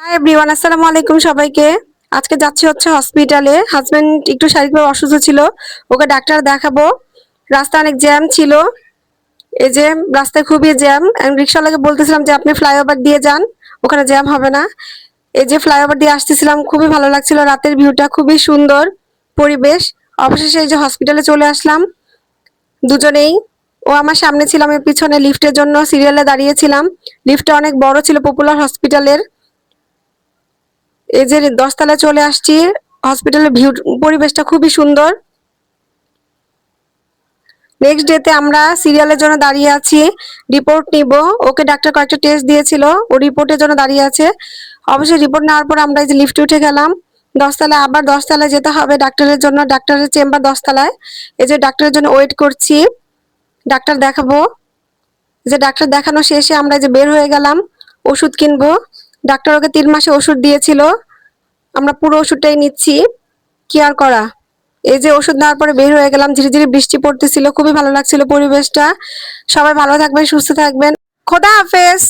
Hi everyone, আসসালামু আলাইকুম সবাইকে। আজকে যাচ্ছি হচ্ছে হসপিটালে। হাজবেন্ড একটু শারীরিকভাবে অসুস্থ ছিল, ওকে ডাক্তার দেখাবো। রাস্তা অনেক জ্যাম ছিল, এই যে রাস্তায় খুবই জ্যাম। আমি রিক্সাওয়ালাকে বলতেছিলাম যে আপনি ফ্লাইওভার দিয়ে যান, ওখানে জ্যাম হবে না। এই যে ফ্লাইওভার দিয়ে আসতেছিলাম, খুবই ভালো লাগছিল, রাতের ভিউটা খুবই সুন্দর পরিবেশ। অবশেষে এই যে হসপিটালে চলে আসলাম দুজনেই। ও আমার সামনে ছিল, আমি পিছনে লিফটের জন্য সিরিয়ালে দাঁড়িয়েছিলাম। লিফটটা অনেক বড় ছিল পপুলার হসপিটালের। এই যে 10 তলায় চলে আসছি। হসপিটালের ভিউ পরিবেশটা খুবই সুন্দর। নেক্সট ডেতে আমরা সিরিয়ালের জন্য দাঁড়িয়ে আছি, রিপোর্ট নিব। ওকে ডাক্তার কয়েকটা টেস্ট দিয়েছিল, ও রিপোর্টের জন্য দাঁড়িয়ে আছে। অবশ্যই রিপোর্ট নেওয়ার পর আমরা এই যে লিফটে উঠে গেলাম 10 তলায়। আবার 10 তলায় যেতে হবে ডাক্তারের জন্য, ডাক্তারের চেম্বার 10 তলায়। এই যে ডাক্তারের জন্য ওয়েট করছি, ডাক্তার দেখাবো। এই যে ডাক্তার দেখানো শেষে আমরা যে বের হয়ে গেলাম ওষুধ কিনবো। ডাক্তার ওকে 3 মাসে ওষুধ দিয়েছিল, আমরা পুরো ওষুধটাই নিচ্ছি। কি আর করা। এই যে ওষুধ নেওয়ার পরে বের হয়ে গেলাম, ধীরে ধীরে বৃষ্টি পড়তেছিল, খুবই ভালো লাগছিল পরিবেশটা। সবাই ভালো থাকবেন, সুস্থ থাকবেন। খোদা হাফেজ।